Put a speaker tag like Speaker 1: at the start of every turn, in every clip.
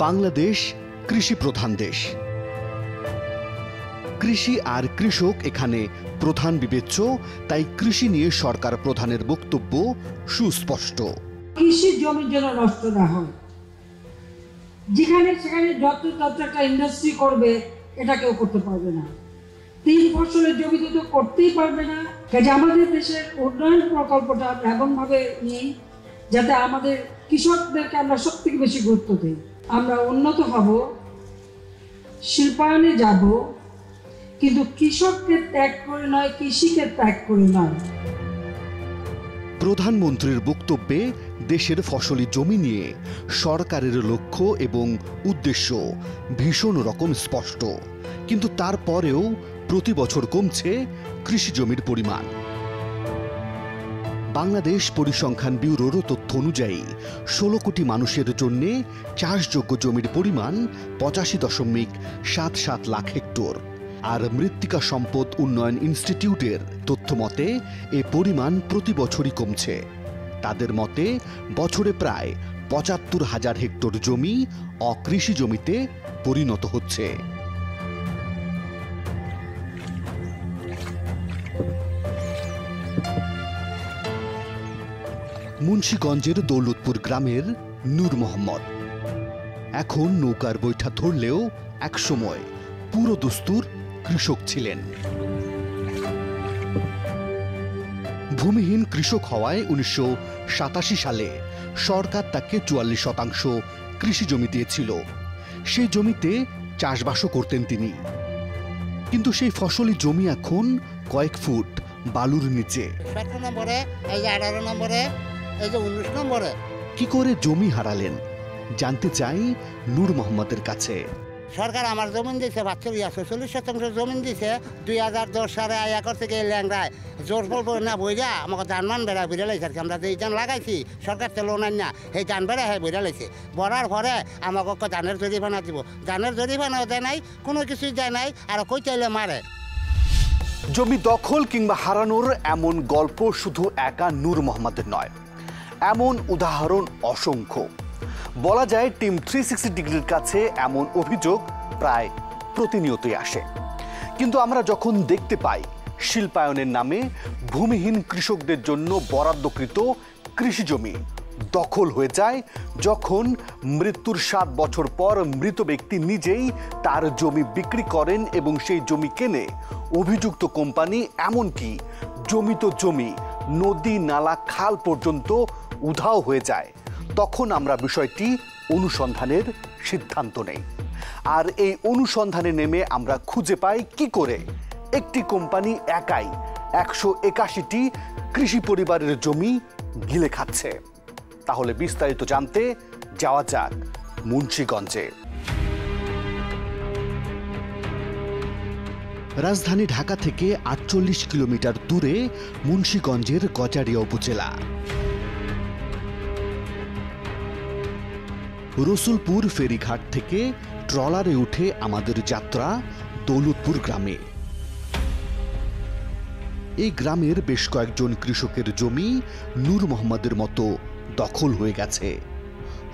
Speaker 1: বাংলাদেশ কৃষি প্রধান দেশ। কৃষি আর কৃষক এখানে প্রধান বিবেচ্য, তাই কৃষি নিয়ে সরকার প্রধানের বক্তব্য সুস্পষ্ট।
Speaker 2: কৃষি জমি যেন নষ্ট না হয়, যেখানে সেখানে যত একটা ইন্ডাস্ট্রি করবে এটা কেউ করতে পারবে না। 3 ফসলের জমিতে তো করতেই পারবে না। কাজে আমাদের দেশের উন্নয়ন প্রকল্পটা এমনভাবে নিই যাতে আমাদের কৃষকদেরকে আমরা সব থেকে বেশি গুরুত্ব দিই। আমরা উন্নত হব, শিল্পায়নে যাব, কিন্তু কৃষককে ত্যাগ করে নয়, কৃষিকে ত্যাগ করে নয়।
Speaker 1: প্রধানমন্ত্রীর বক্তব্যে দেশের ফসলি জমি নিয়ে সরকারের লক্ষ্য এবং উদ্দেশ্য ভীষণ রকম স্পষ্ট, কিন্তু তারপরেও প্রতি বছর কমছে কৃষি জমির পরিমাণ। বাংলাদেশ পরিসংখ্যান ব্যুরোর তথ্য অনুযায়ী 16 কোটি মানুষের জন্য চাষযোগ্য জমির পরিমাণ 85.77 লাখ হেক্টর। আর মৃত্তিকা সম্পদ উন্নয়ন ইনস্টিটিউটের তথ্য মতে এ পরিমাণ প্রতি বছরই কমছে। তাদের মতে বছরে প্রায় 75,000 হেক্টর জমি অকৃষি জমিতে পরিণত হচ্ছে। মুন্সিগঞ্জের দৌলতপুর গ্রামের নূর মোহাম্মদ এখন নৌকার বৈঠা ধরলেও একসময় পুরো দস্তুর কৃষক ছিলেন। ভূমিহীন কৃষক হওয়ায় 1987 সালে সরকার তাকে 44% কৃষি জমি দিয়েছিল। সেই জমিতে চাষবাসও করতেন তিনি, কিন্তু সেই ফসলি জমি এখন কয়েক ফুট বালুর নিচে।
Speaker 3: 17 নম্বরে, এই যে 18 নম্বরে, এই যে 19 নম্বরে।
Speaker 1: কি করে জমি হারালেন জানতে চাই নূর মোহাম্মদের কাছে।
Speaker 3: সরকার আমার জমিন দিয়েছে 42% জমিন দিয়েছে। 2010 সালে একর থেকে ল্যাংরায় জোর বলবো না বইরা আমাকে ধানমান বেড়া বেড়ে লাইছে আর কি। আমরা যে ধান লাগাইছি সরকার তো লোন না, সেই ধান বেড়া হ্যাঁ বেড়ে লাইছে। বড়ার পরে আমাকে ধানের জরিমানা দিব, ধানের জরিমানাও দেয় নাই, কোনো কিছুই দেয় নাই, আর কই চাইলে মারে।
Speaker 1: জমি দখল কিংবা হারানোর এমন গল্প শুধু একা নূর মোহাম্মদের নয়, এমন উদাহরণ অসংখ্য। বলা যায় টিম 360 ডিগ্রির কাছে এমন অভিযোগ প্রায় প্রতিনিয়তই আসে। কিন্তু আমরা যখন দেখতে পাই শিল্পায়নের নামে ভূমিহীন কৃষকদের জন্য বরাদ্দকৃত কৃষি জমি দখল হয়ে যায়, যখন মৃত্যুর 7 বছর পর মৃত ব্যক্তি নিজেই তার জমি বিক্রি করেন এবং সেই জমি কেনে অভিযুক্ত কোম্পানি, এমনকি জমি নদী নালা খাল পর্যন্ত উধাও হয়ে যায়, তখন আমরা বিষয়টি অনুসন্ধানের সিদ্ধান্ত নেই। আর এই অনুসন্ধানে নেমে আমরা খুঁজে পাই কি করে একটি কোম্পানি একাই 181টি কৃষি পরিবারের জমি গিলে খাচ্ছে। তাহলে বিস্তারিত জানতে যাওয়া যাক মুন্সিগঞ্জে। রাজধানী ঢাকা থেকে 48 কিলোমিটার দূরে মুন্সিগঞ্জের গজারিয়া উপজেলা। রসুলপুর ফেরিঘাট থেকে ট্রলারে উঠে আমাদের যাত্রা দৌলতপুর গ্রামে। এই গ্রামের বেশ কয়েকজন কৃষকের জমি নূর মোহাম্মদের মতো দখল হয়ে গেছে।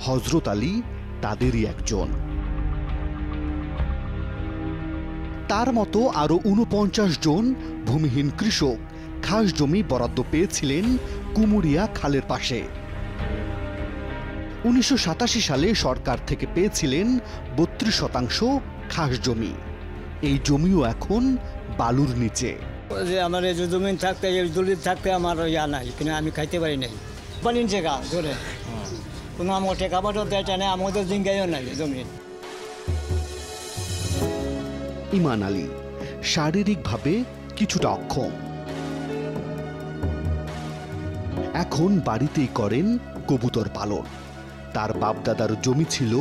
Speaker 1: হযরত আলী তাদেরই একজন। তার মতো আরো 49 জন ভূমিহীন কৃষক খাস জমি বরাদ্দ পেয়েছিলেন কুমুরিয়া খালের পাশে। 1987 সালে সরকার থেকে পেয়েছিলেন 32% খাস জমি। এই জমিও এখন বালুর নিচে।
Speaker 4: আমার এই জমি থাকতে দলিল থাকতে আমার ইয়া নাই, কিন্তু আমি খাইতে পারি নাই। পালিন জায়গা ধরে কোনো আমার টেকা বাটো দেয় না, আমাদের জিঙ্গাইও নাই জমি।
Speaker 1: ইমান আলী শারীরিকভাবে কিছুটা অক্ষম, এখন বাড়িতেই করেন কবুতর পালন। তার বাপদাদার জমি ছিল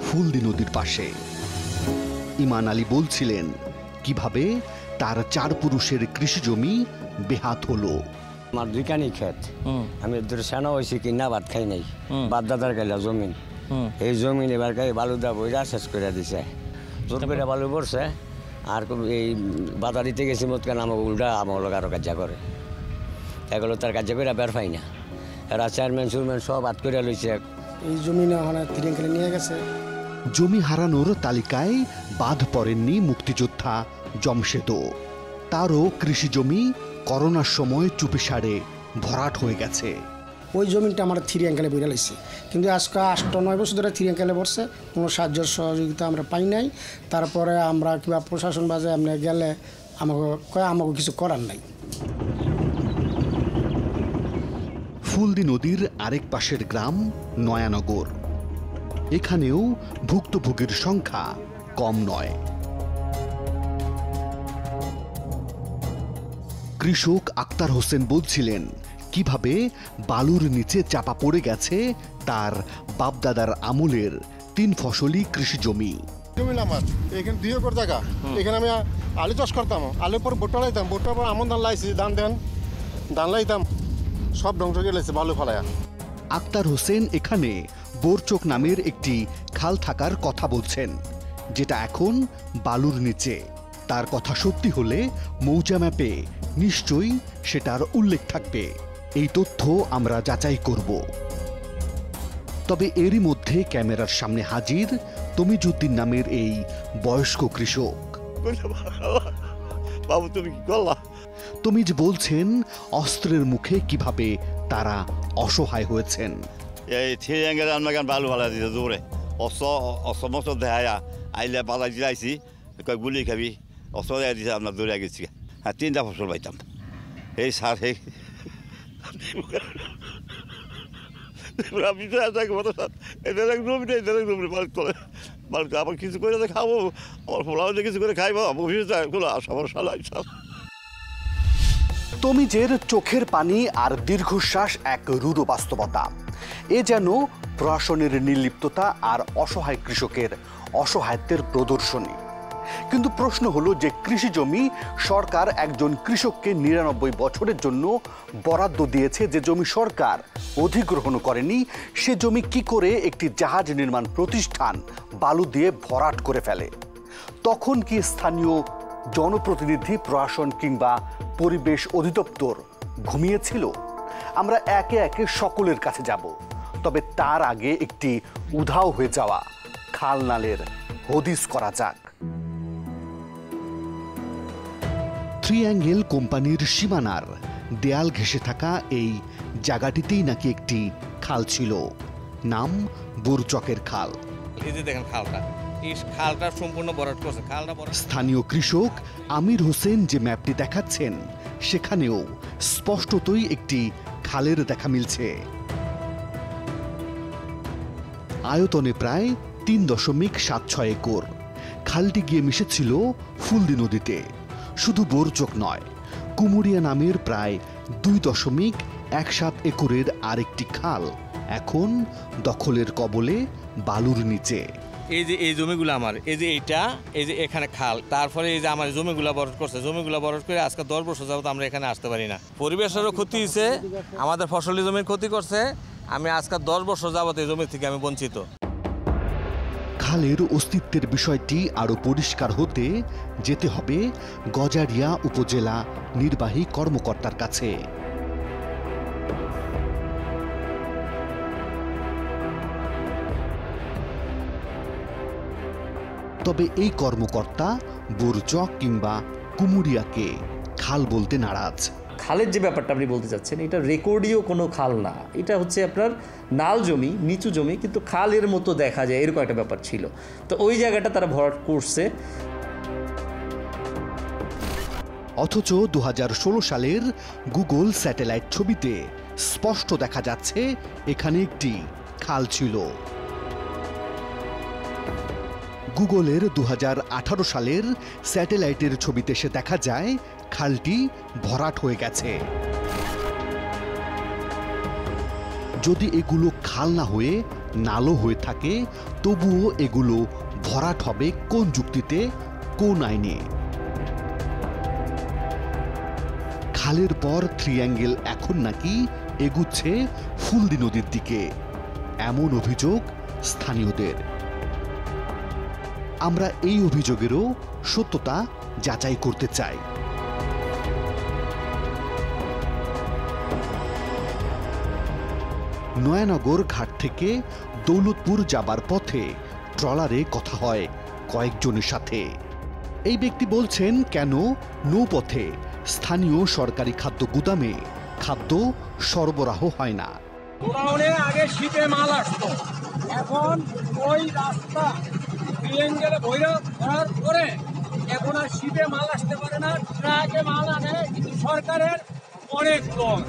Speaker 1: ফুলদি নদীর পাশে। ইমান আলী বলছিলেন কিভাবে তার 4 পুরুষের কৃষি জমি বেহাত হলো।
Speaker 5: আমার 2 কানি ক্ষেত, আমি সেনা হয়েছি কিনা ভাত খাই নাই, বাপদাদার গাইলা জমিন। এই জমিন এবার গাই বালুদা বইরা শেষ করে দিছে, জোর করে বালু পড়ছে। আর এই বাধা দিতে গেছি মত কেন আমাকে উল্টা আমার লোক আরো কাজা করে, এগুলো তার কাজা করে বের পাই না। এরা চেয়ারম্যান সুরম্যান সব হাত করে লইছে।
Speaker 6: এই জমি না তিরিং খেলে নিয়ে গেছে।
Speaker 1: জমি হারানোর তালিকায় বাদ পড়েননি মুক্তিযোদ্ধা জমশেদও। তারও কৃষি জমি করোনার সময় চুপিসারে ভরাট হয়ে গেছে।
Speaker 6: ওই জমিটা আমার 3 অ্যাঙ্গেলে বইরা লাইছে, কিন্তু আজকে 8-9 বছর ধরে 3 অ্যাঙ্গেলে পড়ছে, কোনো সাহায্য সহযোগিতা আমরা পাই নাই। তারপরে আমরা কিংবা প্রশাসন বাজে আমরা গেলে আমাকে কিছু করার নাই।
Speaker 1: ফুলদি নদীর আরেক পাশের গ্রাম নয়ানগর, এখানেও ভুক্তভোগীর সংখ্যা কম নয়। কৃষক আক্তার হোসেন বলছিলেন কিভাবে বালুর নিচে চাপা পড়ে গেছে তার বাপদাদার আমলের 3 ফসলি কৃষি জমি।
Speaker 7: আমার এখানে 2 একর জায়গা, এখানে আমি আলু চাষ করতাম, আলুর পর ভুট্টা লাইতাম, ভুট্টার পর আমন ধান লাইছি, ধান লাইতাম, সব ধ্বংস করে লাইছে বালু ফালায়া।
Speaker 1: আক্তার হোসেন এখানে বোরচোক নামের একটি খাল থাকার কথা বলছেন, যেটা এখন বালুর নিচে। তার কথা সত্যি হলে মৌজা ম্যাপে নিশ্চয়ই সেটার উল্লেখ থাকবে। এই তথ্য আমরা যাচাই করব। তবে এরই মধ্যে ক্যামেরার সামনে হাজির তমিজউদ্দিন নামের এই বয়স্ক কৃষক।
Speaker 8: বাবু তুমি কি করলা?
Speaker 1: তমিজ বলছেন অস্ত্রের মুখে কিভাবে তারা অসহায় হয়েছেন।
Speaker 8: এই 3 অ্যাঙ্গেলে আমরা গান বালু ফালা দিতে দৌড়ে অস্ত্র দেখায়া আইলে পালা দিলাইছি, কয় গুলি খাবি, অস্ত্র দেয়া দিছে, আমরা দৌড়ে গেছি। হ্যাঁ 3টা ফসল পাইতাম। এই সার আবার কিছু করে খাবো, আমার ফোলাও কিছু করে খাইবো,
Speaker 1: তমিজের চোখের পানি আর দীর্ঘশ্বাস এক রূঢ় বাস্তবতা। এ যেন প্রশাসনের নির্লিপ্ততা আর অসহায় কৃষকের অসহায়ত্বের প্রদর্শনী। কিন্তু প্রশ্ন হলো যে কৃষি জমি সরকার একজন কৃষককে 99 বছরের জন্য বরাদ্দ দিয়েছে, যে জমি সরকার অধিগ্রহণ করেনি, সে জমি কি করে একটি জাহাজ নির্মাণ প্রতিষ্ঠান বালু দিয়ে ভরাট করে ফেলে? তখন কি স্থানীয় জনপ্রতিনিধি, প্রশাসন কিংবা পরিবেশ অধিদপ্তর ঘুমিয়েছিল? আমরা একে একে সকলের কাছে যাব, তবে তার আগে একটি উধাও হয়ে যাওয়া খালনালের হদিস করা যাক। ট্রিঅ্যাঙ্গেল কোম্পানির সীমানার দেয়াল ঘেঁষে থাকা এই জায়গাটিতেই নাকি একটি খাল ছিল, নাম বোরচকের খাল।
Speaker 9: এই যে দেখেন খালটা, এই খালটা সম্পূর্ণ ভরাট করছে। খালটা
Speaker 1: স্থানীয় কৃষক আমির হোসেন যে ম্যাপটি দেখাচ্ছেন সেখানেও স্পষ্টতই একটি খালের দেখা মিলছে। আয়তনে প্রায় 3.76 একর। খালটি গিয়ে মিশেছিল ফুলদি নদীতে। শুধু বোরচক নয়, কুমুরিয়া নামের প্রায় 2.17 একরের আরেকটি খাল এখন দখলের কবলে বালুর নিচে।
Speaker 9: এই যে এই জমিগুলো আমার, এই যে এইটা, এই যে এখানে খাল, তারপরে এই যে আমার জমিগুলো ভরাট করছে, জমিগুলো ভরাট করে আজকে 10 বছর যাবত আমরা এখানে আসতে পারি না। পরিবেশেরও ক্ষতি হয়েছে, আমাদের ফসলি জমির ক্ষতি করছে। আমি আজকে 10 বছর যাবত এই জমি থেকে আমি বঞ্চিত।
Speaker 1: খালের অস্তিত্বের বিষয়টি আরো পরিষ্কার হতে যেতে হবে গজারিয়া উপজেলা নির্বাহী কর্মকর্তার কাছে। তবে এই কর্মকর্তা বোরচক কিংবা কুমুরিয়াকে খাল বলতে নারাজ।
Speaker 10: খালের যে ব্যাপারটা আপনি বলতে চাচ্ছেন, এটা রেকর্ডীয় কোনো খাল না, এটা হচ্ছে আপনার নাল জমি, নিচু জমি, কিন্তু খালের মতো দেখা যায় এরকম একটা ব্যাপার ছিল। তো ওই জায়গাটা তারা ভরাট করছে।
Speaker 1: অথচ 2016 সালের গুগল স্যাটেলাইট ছবিতে স্পষ্ট দেখা যাচ্ছে এখানে একটি খাল ছিল। গুগলের 2018 সালের স্যাটেলাইটের ছবিতে সে দেখা যায় খালটি ভরাট হয়ে গেছে। যদি এগুলো খাল না হয়ে নালও হয়ে থাকে, তবুও এগুলো ভরাট হবে কোন যুক্তিতে, কোন আইনে? খালের পর ট্রিঅ্যাঙ্গেল এখন নাকি এগুচ্ছে ফুলদি নদীর দিকে, এমন অভিযোগ স্থানীয়দের। আমরা এই অভিযোগেরও সত্যতা যাচাই করতে চাই। নয়ানগর ঘাট থেকে দৌলতপুর যাবার পথে ট্রলারে কথা হয় কয়েকজনের সাথে। এই ব্যক্তি বলছেন কেন নৌপথে স্থানীয় সরকারি খাদ্য গুদামে খাদ্য সরবরাহ হয় না।
Speaker 11: আগে শীতে মাল আসতো, এখন ওই রাস্তা ট্রিয়াঙ্গেলে ভরার পরে এখন আর শীতে মাল আসতে পারে না, ট্রাকে মাল আনে, কিন্তু সরকারের অনেক লস।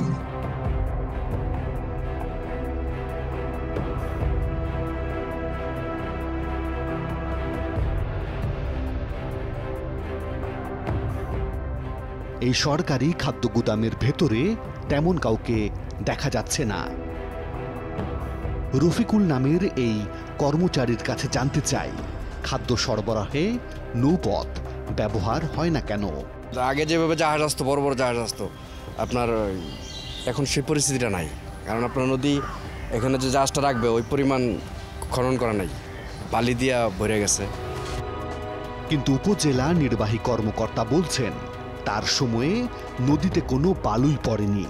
Speaker 1: এই সরকারি খাদ্য গুদামের ভেতরে তেমন কাউকে দেখা যাচ্ছে না। রফিকুল নামের এই কর্মচারীর কাছে জানতে চাই, খাদ্য সরবরাহে নৌপথ ব্যবহার হয় না কেন।
Speaker 12: আগে যেভাবে জাহাজ আসতো, বড় বড় জাহাজ আসতো, আপনার এখন সেই পরিস্থিতিটা নাই। কারণ আপনার নদী এখানে যে জাহাজটা রাখবে ওই পরিমাণ খনন করা নাই, বালি দিয়া ভরে গেছে।
Speaker 1: কিন্তু উপজেলা নির্বাহী কর্মকর্তা বলছেন তার সময়ে নদীতে কোনো বালুই পড়েনি।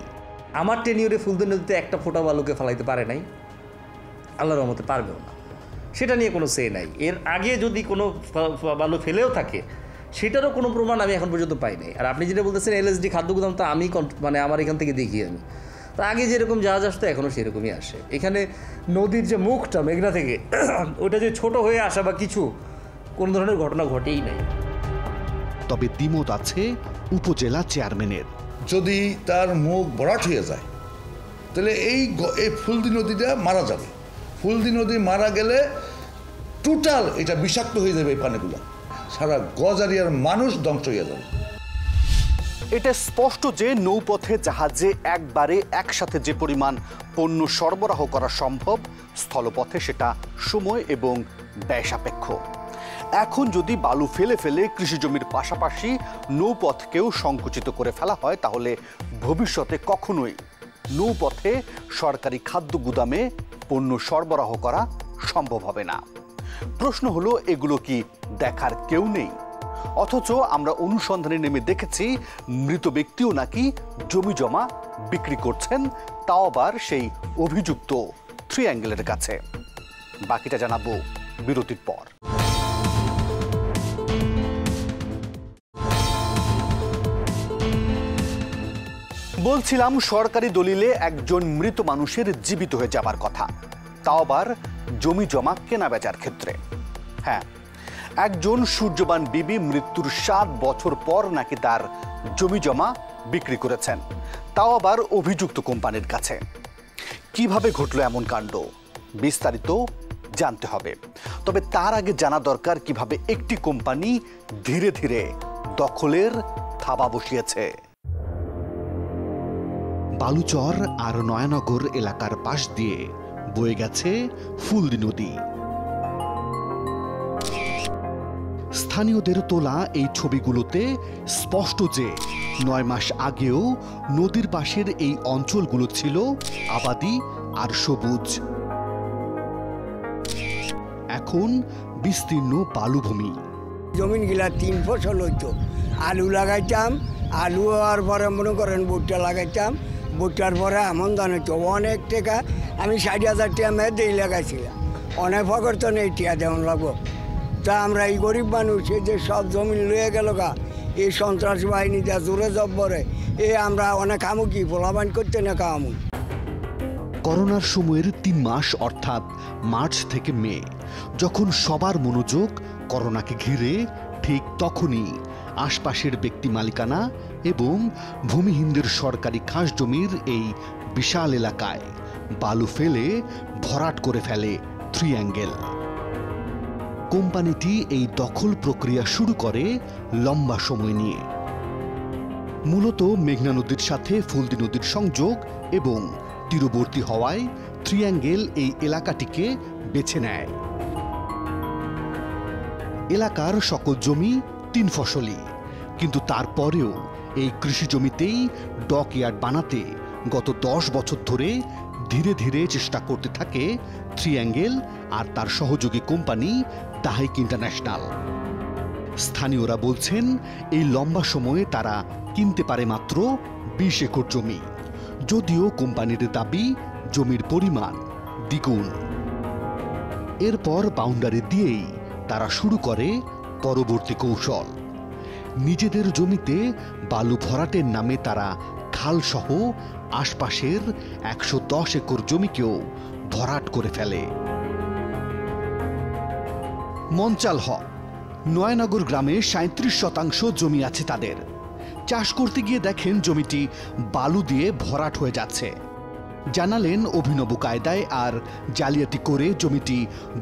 Speaker 10: আমার টেনিয়রে ফুলদি নদীতে একটা ফোঁটা বালুকে ফেলাইতে পারে নাই, আল্লাহর রহমতে পারবেও না, সেটা নিয়ে কোনো সে নাই। এর আগে যদি কোনো বালু ফেলেও থাকে সেটারও কোনো প্রমাণ আমি এখন পর্যন্ত পাই নাই। আর আপনি যেটা বলতেছেন এলএসডি খাদ্য গুদাম, তো আমি মানে আমার এখান থেকে দেখি, আমি তো আগে যেরকম জাহাজ আসতো এখনও সেরকমই আসে। এখানে নদীর যে মুখটা মেঘনা থেকে ওটা যে ছোট হয়ে আসা বা কিছু কোনো ধরনের ঘটনা ঘটেই নাই।
Speaker 1: তবে দ্বিমত আছে উপজেলা চেয়ারম্যানের।
Speaker 13: যদি তার মুখ ভরাট হয়ে যায় তাহলে এই ফুলদি নদীটা মারা যাবে। ফুলদি নদী মারা গেলে টোটাল এটা বিষাক্ত হয়ে যাবে, এই পানিগুলো সারা গজারিয়ার মানুষ ধ্বংস হয়ে যাবে।
Speaker 1: এটা স্পষ্ট যে নৌপথে জাহাজে একবারে একসাথে যে পরিমাণ পণ্য সরবরাহ করা সম্ভব, স্থলপথে সেটা সময় এবং ব্যয় সাপেক্ষ। এখন যদি বালু ফেলে ফেলে কৃষিজমির পাশাপাশি নৌপথকেও সংকুচিত করে ফেলা হয়, তাহলে ভবিষ্যতে কখনোই নৌপথে সরকারি খাদ্য গুদামে পণ্য সরবরাহ করা সম্ভব হবে না। প্রশ্ন হলো, এগুলো কি দেখার কেউ নেই? অথচ আমরা অনুসন্ধানে নেমে দেখেছি মৃত ব্যক্তিও নাকি জমি জমা বিক্রি করছেন, তাও আবার সেই অভিযুক্ত ট্রিয়াঙ্গেলের কাছে। বাকিটা জানাবো বিরতির পর। বলছিলাম সরকারি দলিলে একজন মৃত মানুষের জীবিত হয়ে যাবার কথা, তাও আবার জমি জমা কেনা বেচার ক্ষেত্রে। হ্যাঁ, একজন সূর্যবান বিবি মৃত্যুর 7 বছর পর নাকি তার জমি জমা বিক্রি করেছেন, তাও আবার অভিযুক্ত কোম্পানির কাছে। কিভাবে ঘটলো এমন কাণ্ড, বিস্তারিত জানতে হবে। তবে তার আগে জানা দরকার কিভাবে একটি কোম্পানি ধীরে ধীরে দখলের থাবা বসিয়েছে। বালুচর আর নয়ানগর এলাকার পাশ দিয়ে বয়ে গেছে ফুলদি নদী। স্থানীয়দের তোলা এই ছবিগুলোতে স্পষ্ট যে 9 মাস আগেও নদীর পাশের এই অঞ্চলগুলো ছিল আবাদি আর সবুজ। এখন বিস্তীর্ণ বালুভূমি।
Speaker 14: জমিন গিলা 3 ফসল হইতো, আলু লাগাইতাম, আলু হওয়ার পরে মনে করেন ভুট্টা লাগাইতাম, ভুট্টার পরে আমন ধান হইতো। অনেক টাকা, আমি 60,000 টাকা মেয়েদেই লাগাইছিলাম, অনেক ফকর তো নেই টিয়া দেওয়ান লাগবো। তা আমরা এই গরিব মানুষ, এই যে সব জমি লয়ে গেল গা, এই সন্ত্রাস বাহিনী যা জোরে জব্বরে, আমরা অনেক আমু কি পোলাবান করতে না কামু।
Speaker 1: করোনার সময়ের 3 মাস অর্থাৎ মার্চ থেকে মে, যখন সবার মনোযোগ করোনাকে ঘিরে, ঠিক তখনই আশপাশের ব্যক্তি মালিকানা এবং ভূমিহীনদের সরকারি খাস জমির এই বিশাল এলাকায় বালু ফেলে ভরাট করে ফেলে ট্রিয়াঙ্গেল। কোম্পানিটি এই দখল প্রক্রিয়া শুরু করে লম্বা সময় নিয়ে। মূলত মেঘনা নদীর সাথে ফুলদি নদীর সংযোগ এবং তীরবর্তী হওয়ায় ট্রিয়াঙ্গেল এই এলাকাটিকে বেছে নেয়। এলাকার সকল জমি 3 ফসলি, কিন্তু তারপরেও এই কৃষি জমিতেই ডকইয়ার্ড বানাতে গত 10 বছর ধরে ধীরে ধীরে চেষ্টা করতে থাকে ট্রিয়াঙ্গেল আর তার সহযোগী কোম্পানি দাহিক ইন্টারন্যাশনাল। স্থানীয়রা বলছেন এই লম্বা সময়ে তারা কিনতে পারে মাত্র 20 একর জমি, যদিও কোম্পানির দাবি জমির পরিমাণ দ্বিগুণ। এরপর বাউন্ডারি দিয়েই তারা শুরু করে পরবর্তী কৌশল। নিজেদের জমিতে বালু ভরাটের নামে তারা খালসহ আশপাশের 110 একর জমিকেও ভরাট করে ফেলে। মঞ্চাল হক নয়নগর গ্রামে 37% জমি আছে তাদের। চাষ করতে গিয়ে দেখেন জমিটি বালু দিয়ে ভরাট হয়ে যাচ্ছে। জানালেন অভিনব কায়দায় আর জালিয়াতি করে জমিটি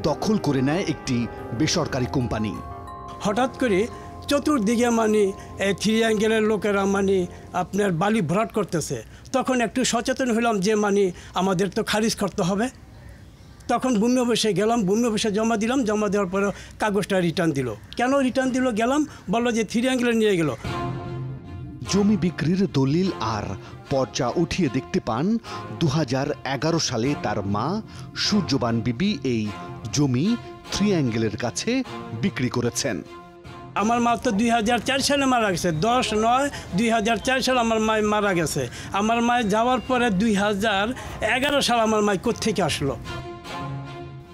Speaker 1: দখল করে নেয় একটি বেসরকারি কোম্পানি।
Speaker 15: হঠাৎ করে চতুর্দিকে মানে থ্রি অ্যাঙ্গেলের লোকেরা মানে আপনার বালি ভরাট করতেছে। তখন একটু সচেতন হলাম যে মানে আমাদের তো খারিজ করতে হবে। তখন ভূমি অফিসে গেলাম, ভূমি অফিসে জমা দিলাম, জমা দেওয়ার পরে কাগজটা রিটার্ন দিল। কেন রিটার্ন দিল গেলাম, বললো যে থ্রি অ্যাঙ্গেলে নিয়ে গেল।
Speaker 1: জমি বিক্রির দলিল আর পর্চা উঠিয়ে দেখতে পান 2011 সালে তার মা সূর্যবান বিবি এই জমি থ্রি অ্যাঙ্গেলের কাছে বিক্রি করেছেন।
Speaker 15: আমার মা তো 2004 সালে মারা গেছে, 10/9/2004 সালে আমার মা মারা গেছে। আমার মায়ের যাওয়ার পরে 2011 সালে আমার মা কোত্থেকে আসলো?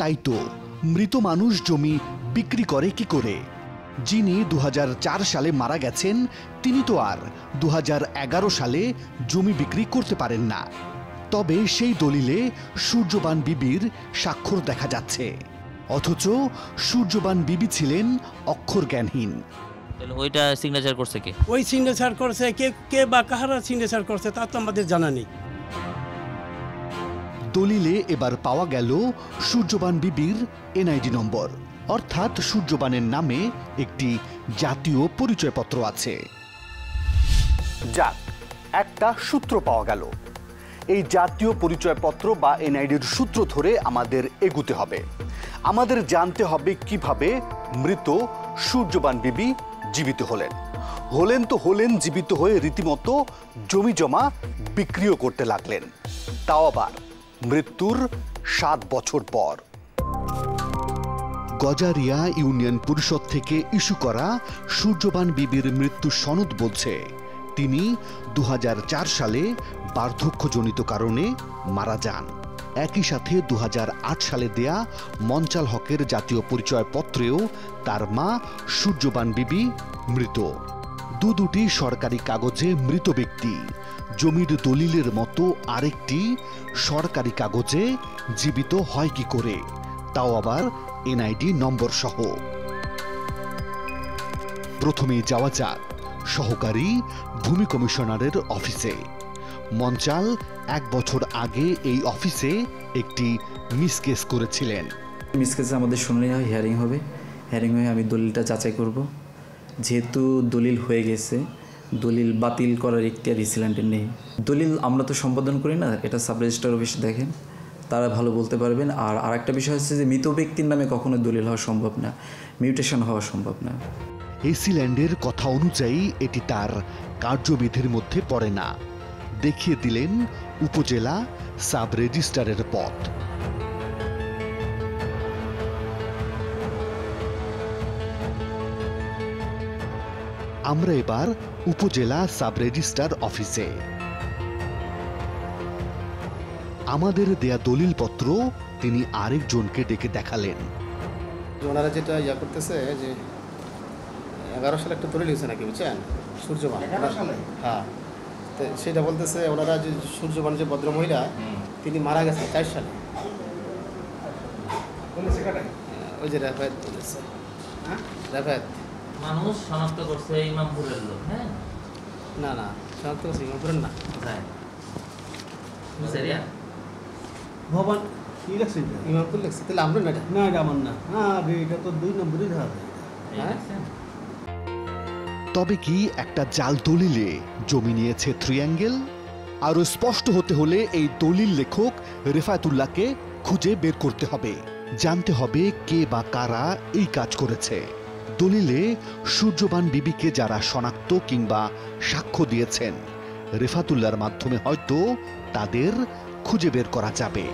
Speaker 1: তাই তো মৃত মানুষ জমি বিক্রি করে কি করে? যিনি 2004 সালে মারা গেছেন তিনি তো আর 2011 সালে জমি বিক্রি করতে পারেন না। তবে সেই দলিলে সূর্যবান বিবির স্বাক্ষর দেখা যাচ্ছে, অথচ সূর্যবান বিবি ছিলেন অক্ষর জ্ঞানহীন।
Speaker 16: ওইটা সিগনেচার করছে কে?
Speaker 15: ওই সিগনেচার করছে কে বা কাহারা সিগনেচার করছে তা তো আমাদের জানা নেই।
Speaker 1: দলিলে এবার পাওয়া গেল সূর্যবান বিবির এনআইডি নম্বর, অর্থাৎ সূর্যবানের নামে একটি জাতীয় পরিচয়পত্র আছে। যাক, একটা সূত্র পাওয়া গেল। এই জাতীয় পরিচয়পত্র বা এনআইডির সূত্র ধরে আমাদের এগুতে হবে। আমাদের জানতে হবে কিভাবে মৃত সূর্যবান বিবি জীবিত হলেন তো হলেন জীবিত হয়ে রীতিমতো জমি জমা বিক্রিও করতে লাগলেন, তাও আবার মৃত্যুর 7 বছর পর। গজারিয়া ইউনিয়ন পরিষদ থেকে ইস্যু করা সূর্যবান বিবির মৃত্যু সনদ বলছে তিনি 2004 সালে বার্ধক্যজনিত কারণে মারা যান। একই সাথে 2008 সালে দেয়া মঞ্চাল হকের জাতীয় পরিচয়পত্রেও তার মা সূর্যবান বিবি মৃত। দুটি সরকারি কাগজে মৃত ব্যক্তি, জমির দলিলের মতো আরেকটি সরকারি কাগজে জীবিত হয় কি করে, তাও আবার এনআইডি নম্বর সহ। প্রথমে যাওয়া যাক সহকারী ভূমি কমিশনারের অফিসে। মঞ্চাল 1 বছর আগে এই অফিসে একটি মিসকেস করেছিলেন।
Speaker 17: মিসকেসে আমাদের শুনানি হয়, হিয়ারিং হবে। হিয়ারিং হয়ে আমি দলিলটা যাচাই করব। যেহেতু দলিল হয়ে গেছে, দলিল বাতিল করার ইখতিয়ার রিসিল্যান্টের নেই। দলিল আমরা তো সম্পাদন করি না, এটা সাব রেজিস্ট্রার অফিসে দেখেন, তারা ভালো বলতে পারবেন। আর আরেকটা বিষয় হচ্ছে যে মৃত ব্যক্তির নামে কখনো দলিল হওয়া সম্ভব না, মিউটেশন হওয়া সম্ভব না।
Speaker 1: এসিল্যান্ডের কথা অনুযায়ী এটি তার কার্যবিধির মধ্যে পড়ে না। দেখিয়ে দিলেন উপজেলা সাব রেজিস্ট্রারের পথ। আমরা এবার উপজেলা সাব রেজিস্ট্রার অফিসে। আমাদের দেয়া দলিলপত্র তিনি আরেকজনকে ডেকে দেখালেন।
Speaker 18: ওনারা যেটা করতেছে যে 11 সালে একটা দলিল হয়েছে নাকি, বুঝছেন, সূর্যবান। হ্যাঁ, তো সেটা বলতেছে ওনারা যে সূর্যবান যে ভদ্রমহিলা তিনি মারা গেছেন 4 সালে। ওই যে রেফায়েত বলেছে, রেফায়েত
Speaker 16: মানুষ শনাক্ত করছে ইমামপুরের লোক। হ্যাঁ,
Speaker 18: না শনাক্ত করছে ইমামপুরের না,
Speaker 19: ভবন কি লেখছে?
Speaker 18: ইমামপুর লেখছে। তাহলে আমরা না,
Speaker 19: এটা আমার না। হ্যাঁ, এটা তো 2 নম্বরই ধারা।
Speaker 1: তবে কি একটা জাল দলিলে জমি নিয়েছে থ্রি অ্যাঙ্গেল? আরো স্পষ্ট হতে হলে এই দলিল লেখক রেফায়েতুল্লাহকে খুঁজে বের করতে হবে, জানতে হবে কে বা কারা এই কাজ করেছে। দলিলে সূর্যবান বিবিকে যারা শনাক্ত কিংবা সাক্ষ্য দিয়েছেন রেফাতুল্লাহর মাধ্যমে হয়তো তাদের খুঁজে বের করা যাবে।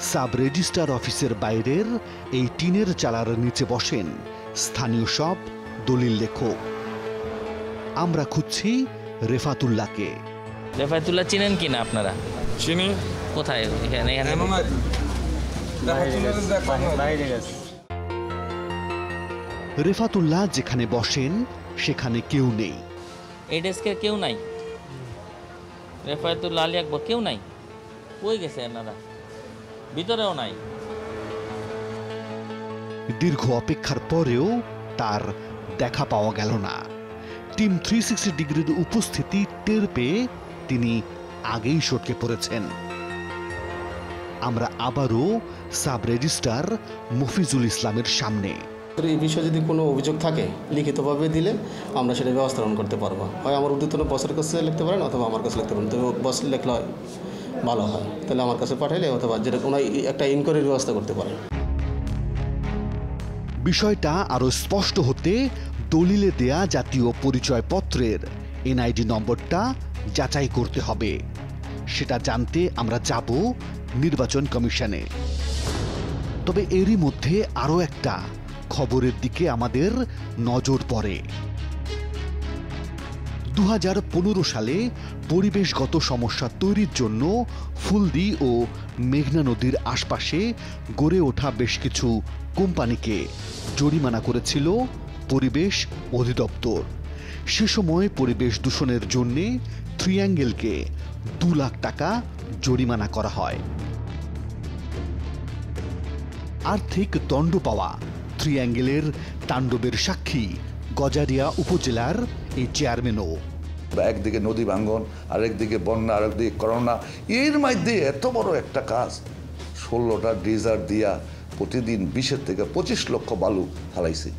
Speaker 1: সাব রেজিস্ট্রার অফিসের বাইরের এই টিনের চালার নিচে বসেন স্থানীয় সব দলিল লেখক। আমরা খুঁজছি রেফাতুল্লাহকে।
Speaker 16: রেফাতুল্লাহ চিনেন কিনা আপনারা?
Speaker 9: চিনি।
Speaker 16: কোথায়? এখানে
Speaker 1: রেফাতুল্লাহ যেখানে বসেন সেখানে কেউ নেই।
Speaker 16: এই ডেস্কের কেউ নাই, রেফায়েতুল্লাহ আলী আকবর কেউ নাই, কই গেছে এনারা, ভিতরেও নাই।
Speaker 1: দীর্ঘ অপেক্ষার পরেও তার দেখা পাওয়া গেল না। টিম 360 ডিগ্রির উপস্থিতি টের পেয়ে তিনি আগেই সটকে পড়েছেন। আমরা আবারও সাব রেজিস্ট্রার মফিজুল ইসলামের সামনে।
Speaker 18: এই বিষয়ে যদি কোনো অভিযোগ থাকে লিখিতভাবে দিলে আমরা সেটা ব্যবস্থা গ্রহণ করতে পারবো। হয় আমার ঊর্ধ্বতন বসের কাছে লিখতে পারেন অথবা আমার কাছে লিখতে পারেন। তবে বস লিখলে ভালো হয়, তাহলে আমার কাছে পাঠাইলে অথবা যেটা কোনো একটা ইনকোয়ারির ব্যবস্থা করতে পারেন।
Speaker 1: বিষয়টা আরো স্পষ্ট হতে দলিলে দেয়া জাতীয় পরিচয়পত্রের এনআইডি নম্বরটা যাচাই করতে হবে। সেটা জানতে আমরা যাব নির্বাচন কমিশনে। তবে এরই মধ্যে আরো একটা খবরের দিকে আমাদের নজর পড়ে। 2015 সালে পরিবেশগত সমস্যা তৈরির জন্য ফুলদি ও মেঘনা নদীর আশপাশে গড়ে ওঠা বেশ কিছু কোম্পানিকে জরিমানা করেছিল পরিবেশ অধিদপ্তর। সে সময় পরিবেশ দূষণের জন্য ট্রিয়াঙ্গেলকে 2 লাখ টাকা জরিমানা করা হয়। আর্থিক দণ্ড পাওয়া ট্রিয়াঙ্গেলের তাণ্ডবের সাক্ষী গজারিয়া উপজেলার এই চেয়ারম্যানও।
Speaker 13: একদিকে নদী ভাঙ্গন, আরেকদিকে বন্যা, আরেকদিকে করোনা, এর মধ্যে এত বড় একটা কাজ 16টা ডিজার দিয়া প্রতিদিন 20 থেকে 25 লক্ষ বালু হালাইছে।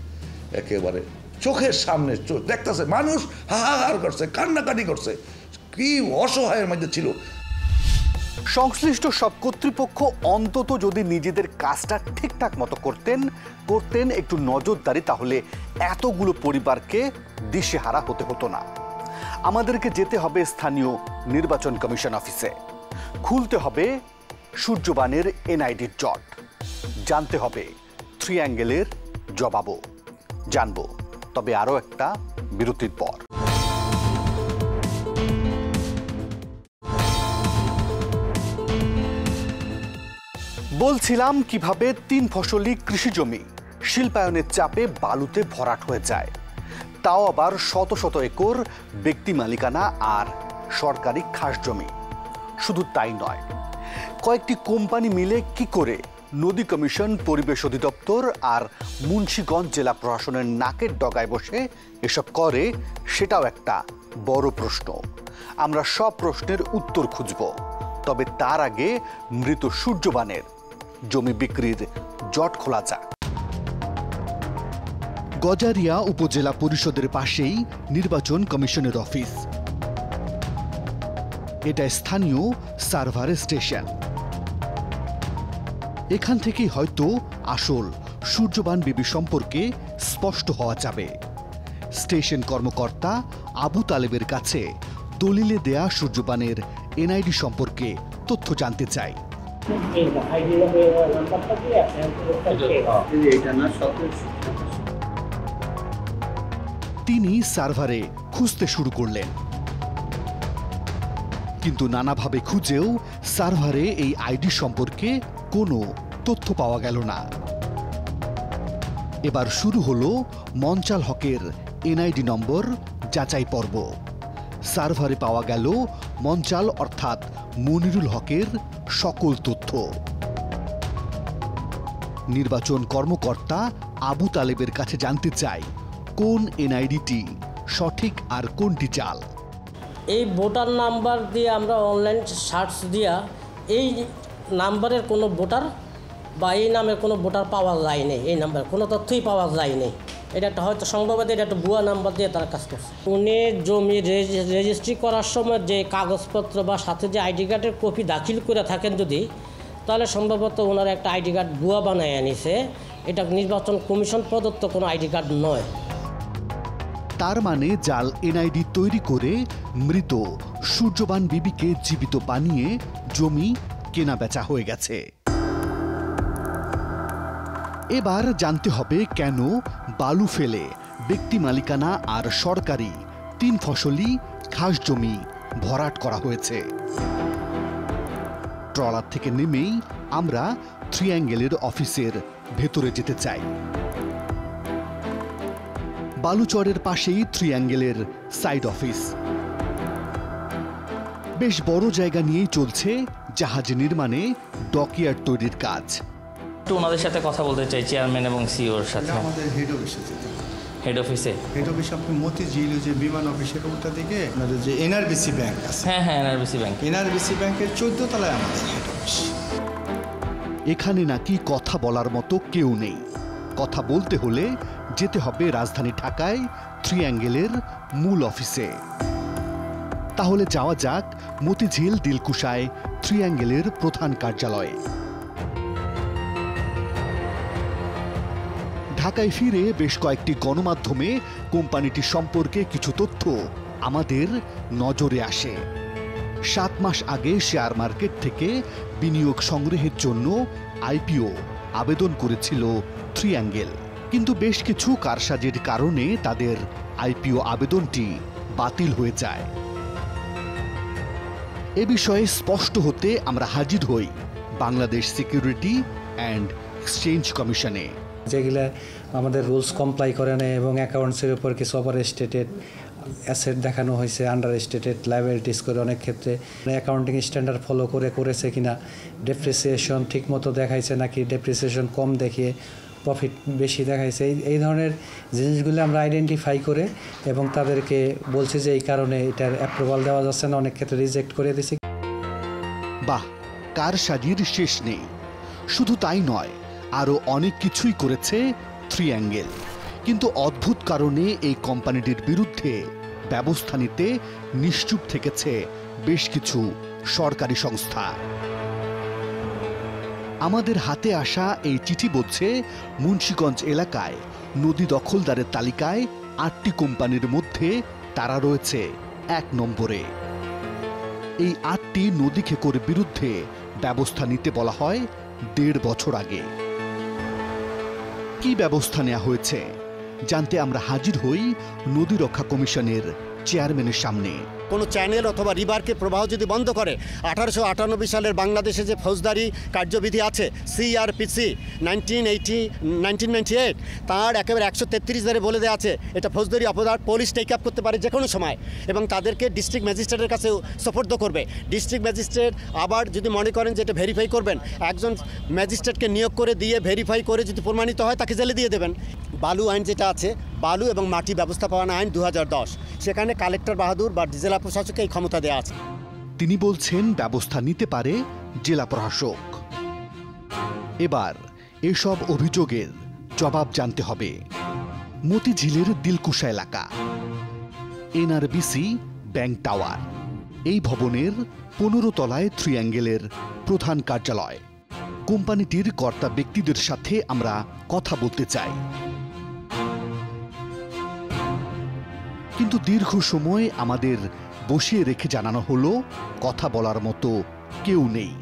Speaker 13: একেবারে চোখের সামনে দেখতেছে, মানুষ হাহাকার করছে, কান্নাকাটি করছে, কি অসহায়ের মধ্যে ছিল।
Speaker 1: সংশ্লিষ্ট সব কর্তৃপক্ষ অন্তত যদি নিজেদের কাজটা ঠিকঠাক মতো করতেন একটু নজরদারি, তাহলে এতগুলো পরিবারকে দিশেহারা হতে হতো না। আমাদেরকে যেতে হবে স্থানীয় নির্বাচন কমিশন অফিসে, খুলতে হবে সূর্যবানের এনআইডির জট, জানতে হবে ট্রিয়াঙ্গেলের জবাবও জানবো, তবে আরও একটা বিরতির পর। বলছিলাম কিভাবে 3 ফসলি কৃষি জমি শিল্পায়নের চাপে বালুতে ভরাট হয়ে যায়, তাও আবার শত শত একর ব্যক্তি মালিকানা আর সরকারি খাস জমি। শুধু তাই নয়, কয়েকটি কোম্পানি মিলে কি করে নদী কমিশন, পরিবেশ অধিদপ্তর আর মুন্সিগঞ্জ জেলা প্রশাসনের নাকের ডগায় বসে এসব করে, সেটাও একটা বড় প্রশ্ন। আমরা সব প্রশ্নের উত্তর খুঁজব, তবে তার আগে মৃত সূর্যবানের জমি বিক্রির জট খোলা যাক। গজারিয়া উপজেলা পরিষদের পাশেই নির্বাচন কমিশনের অফিস। এটা স্থানীয় সার্ভার স্টেশন। এখান থেকেই হয়তো আসল সূর্যবান বিবি সম্পর্কে স্পষ্ট হওয়া যাবে। স্টেশন কর্মকর্তা আবু তালেবের কাছে দলিলে দেয়া সূর্যবানের এনআইডি সম্পর্কে তথ্য জানতে চাই। তিনি সার্ভারে খুঁজতে শুরু করলেন, কিন্তু নানাভাবে খুঁজেও সার্ভারে এই আইডি সম্পর্কে কোনো তথ্য পাওয়া গেল না। এবার শুরু হলো মঞ্চাল হকের এনআইডি নম্বর যাচাই পর্ব। সার্ভারে পাওয়া গেল মঞ্চাল অর্থাৎ মনিরুল হকের সকল তথ্য। নির্বাচন কর্মকর্তা আবু তালেবের কাছে জানতে চাই কোন এনআইডিটি সঠিক আর কোনটি জাল।
Speaker 20: এই ভোটার নাম্বার দিয়ে আমরা অনলাইন সার্চ দিয়া এই নাম্বারের কোনো ভোটার বা এই নামের কোনো ভোটার পাওয়া যায়নি, এই নাম্বার কোনো তথ্যই পাওয়া যায়নি। এটা একটা হয়তো সম্ভবত এটা একটা ভুয়া নাম্বার দিয়ে তারা কাজ করছে। উনি জমি রেজিস্ট্রি করার সময় যে কাগজপত্র বা সাথে যে আইডি কার্ডের কপি দাখিল করে থাকেন যদি, তাহলে সম্ভবত ওনার একটা আইডি কার্ড ভুয়া বানায় আনিছে। এটা নির্বাচন কমিশন প্রদত্ত কোনো আইডি কার্ড নয়।
Speaker 1: তার মানে জাল এনআইডি তৈরি করে মৃত সূর্যবান বিবিকে জীবিত বানিয়ে জমি কেনা বেচা হয়ে গেছে। এবার জানতে হবে কেন বালু ফেলে ব্যক্তি মালিকানা আর সরকারি 3 ফসলি খাস জমি ভরাট করা হয়েছে। ট্রলার থেকে নেমেই আমরা ট্রিঅ্যাঙ্গেলের অফিসের ভেতরে যেতে চাই। বালুচরের পাশেই ট্রিঅ্যাঙ্গেলের সাইড অফিস। বেশ বড় জায়গা নিয়েই চলছে জাহাজ নির্মাণে ডকইয়ার্ড তৈরির কাজ।
Speaker 16: একটু ওনাদের সাথে কথা বলতে চাই, চেয়ারম্যান এবং সিইওর সাথে।
Speaker 21: আমাদের হেড অফিসে যেতে।
Speaker 16: হেড অফিসে?
Speaker 21: হেড অফিস আপনি মতিঝিল যে বিমান অফিসের উল্টা দিকে আপনাদের যে এনআরবিসি ব্যাংক আছে।
Speaker 16: হ্যাঁ হ্যাঁ, এনআরবিসি ব্যাংক।
Speaker 21: এনআরবিসি ব্যাংকের 14 তলায় আমাদের হেড অফিস।
Speaker 1: এখানে নাকি কথা বলার মতো কেউ নেই। কথা বলতে হলে যেতে হবে রাজধানী ঢাকায় ট্রিঅ্যাঙ্গেলের মূল অফিসে। তাহলে যাওয়া যাক মতিঝিল দিলকুশায় ট্রিঅ্যাঙ্গেলের প্রধান কার্যালয়ে। ঢাকায় ফিরে বেশ কয়েকটি গণমাধ্যমে কোম্পানিটি সম্পর্কে কিছু তথ্য আমাদের নজরে আসে। 7 মাস আগে শেয়ার মার্কেট থেকে বিনিয়োগ সংগ্রহের জন্য আইপিও আবেদন করেছিল ট্রিঅ্যাঙ্গেল, কিন্তু বেশ কিছু কারসাজির কারণে তাদের আইপিও আবেদনটি বাতিল হয়ে যায়। এ বিষয়ে স্পষ্ট হতে আমরা হাজির হই বাংলাদেশ সিকিউরিটি অ্যান্ড এক্সচেঞ্জ কমিশনে,
Speaker 22: যেগুলা আমাদের রুলস কমপ্লাই করে নেয় এবং অ্যাকাউন্টসের উপর কিছু ওভার স্টেটেড অ্যাসেট দেখানো হয়েছে, আন্ডার স্টেটেড লাইবিলিটিস করে অনেক ক্ষেত্রে অ্যাকাউন্টিং স্ট্যান্ডার্ড ফলো করেছে কিনা, ডেপ্রিসিয়েশন ঠিক মতো দেখাইছে নাকি ডেপ্রিসিয়েশন কম দেখিয়ে প্রফিট বেশি দেখাইছে, এই ধরনের জিনিসগুলো আমরা আইডেন্টিফাই করে এবং তাদেরকে বলছি যে এই কারণে এটার অ্যাপ্রুভাল দেওয়া যাচ্ছে না, অনেক ক্ষেত্রে রিজেক্ট করে দিছি।
Speaker 1: বাহ, কারসাজির শেষ নেই। শুধু তাই নয়, আরও অনেক কিছুই করেছে ট্রিঅ্যাঙ্গেল, কিন্তু অদ্ভুত কারণে এই কোম্পানিটির বিরুদ্ধে ব্যবস্থা নিতে নিশ্চুপ থেকেছে বেশ কিছু সরকারি সংস্থা। আমাদের হাতে আসা এই চিঠি বলছে মুন্সিগঞ্জ এলাকায় নদী দখলদারের তালিকায় 8টি কোম্পানির মধ্যে তারা রয়েছে 1 নম্বরে। এই 8টি নদী খেকোর বিরুদ্ধে ব্যবস্থা নিতে বলা হয় 1.5 বছর আগে। কি ব্যবস্থা নেওয়া হয়েছে জানতে আমরা হাজির হই নদী রক্ষা কমিশনের চেয়ারম্যানের সামনে।
Speaker 23: কোনো চ্যানেল অথবা রিভারকে প্রবাহ যদি বন্ধ করে 1898 সালের বাংলাদেশে যে ফৌজদারি কার্যবিধি আছে সিআরপিসি 1998 তার একেবারে 133 ধারে বলে দেওয়া আছে এটা ফৌজদারি অপরাধ, পুলিশ টেক আপ করতে পারে যে কোনো সময় এবং তাদেরকে ডিস্ট্রিক্ট ম্যাজিস্ট্রেটের কাছে সোপর্দ করবে। ডিস্ট্রিক্ট ম্যাজিস্ট্রেট আবার যদি মনে করেন যে এটা ভেরিফাই করবেন, একজন ম্যাজিস্ট্রেটকে নিয়োগ করে দিয়ে ভেরিফাই করে যদি প্রমাণিত হয় তাকে জেলে দিয়ে দেবেন। বালু আইন যেটা আছে, বালু এবং মাটি ব্যবস্থাপনা আইন 2010, সেখানে কালেক্টর বাহাদুর বা জেলা প্রশাসককে এই ক্ষমতা দেওয়া আছে।
Speaker 1: তিনি বলছেন ব্যবস্থা নিতে পারে জেলা প্রশাসক। এবার এসব অভিযোগের জবাব জানতে হবে। মতিঝিলের দিলকুশা এলাকা, এনআরবিসি ব্যাংক টাওয়ার, এই ভবনের 15 তলায় ট্রিঅ্যাঙ্গেলের প্রধান কার্যালয়। কোম্পানিটির কর্তা ব্যক্তিদের সাথে আমরা কথা বলতে চাই, কিন্তু দীর্ঘ সময় আমাদের বসিয়ে রেখে জানানো হলো কথা বলার মতো কেউ নেই।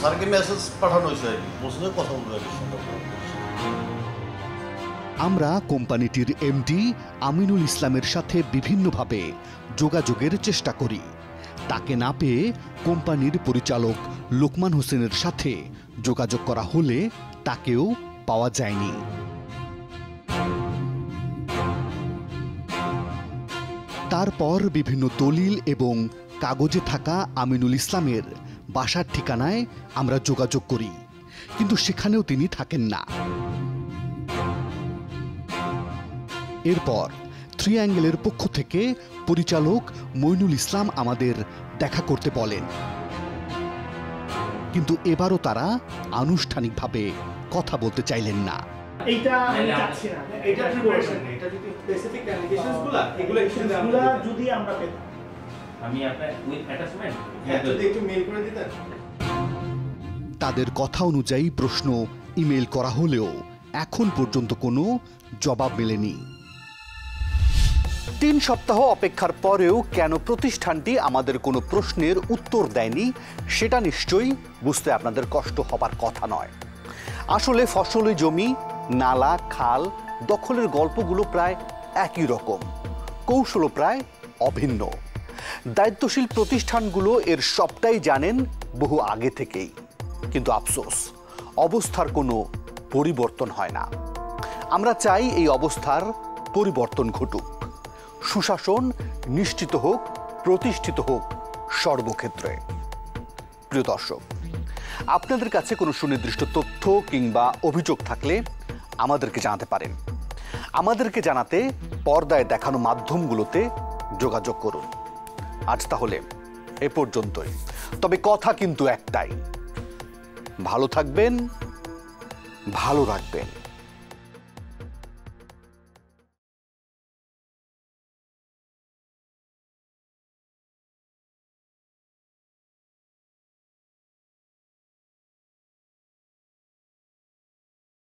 Speaker 24: স্যারকে মেসেজ পাঠানো হয়েছে, বসে কথা বলবে।
Speaker 1: আমরা কোম্পানিটির এমডি আমিনুল ইসলামের সাথে বিভিন্নভাবে যোগাযোগের চেষ্টা করি। তাকে না পেয়ে কোম্পানির পরিচালক লোকমান হোসেনের সাথে যোগাযোগ করা হলে তাকেও পাওয়া যায়নি। তারপর বিভিন্ন দলিল এবং কাগজে থাকা আমিনুল ইসলামের বাসার ঠিকানায় আমরা যোগাযোগ করি, কিন্তু সেখানেও তিনি থাকেন না। এরপর ট্রিঅ্যাঙ্গেলের পক্ষ থেকে পরিচালক মইনুল ইসলাম আমাদের দেখা করতে বলেন, কিন্তু এবারও তারা আনুষ্ঠানিকভাবে কথা বলতে চাইলেন না।
Speaker 25: এইটা আমি চাচ্ছি না, এটা প্রিপারেশন, এটা যদি স্পেসিফিক অ্যালিগেশনসগুলো এগুলো যদি আমরা পেতাম, আমি আপনার উইথ অ্যাটাচমেন্ট যদি একটু মেইল করে দিতেন।
Speaker 1: তাদের কথা অনুযায়ী প্রশ্ন ইমেল করা হলেও এখন পর্যন্ত কোনো জবাব মেলেনি। 3 সপ্তাহ অপেক্ষার পরেও কেন প্রতিষ্ঠানটি আমাদের কোনো প্রশ্নের উত্তর দেয়নি সেটা নিশ্চয়ই বুঝতে আপনাদের কষ্ট হবার কথা নয়। আসলে ফসলি জমি, নালা, খাল দখলের গল্পগুলো প্রায় একই রকম, কৌশলও প্রায় অভিন্ন। দায়িত্বশীল প্রতিষ্ঠানগুলো এর সবটাই জানেন বহু আগে থেকেই, কিন্তু আফসোস অবস্থার কোনো পরিবর্তন হয় না। আমরা চাই এই অবস্থার পরিবর্তন ঘটুক, সুশাসন নিশ্চিত হোক, প্রতিষ্ঠিত হোক সর্বক্ষেত্রে। প্রিয় দর্শক, আপনাদের কাছে কোনো সুনির্দিষ্ট তথ্য কিংবা অভিযোগ থাকলে আমাদেরকে জানাতে পারেন। আমাদেরকে জানাতে পর্দায় দেখানো মাধ্যমগুলোতে যোগাযোগ করুন। আজ তাহলে এ পর্যন্তই। তবে কথা কিন্তু একটাই, ভালো থাকবেন, ভালো রাখবেন।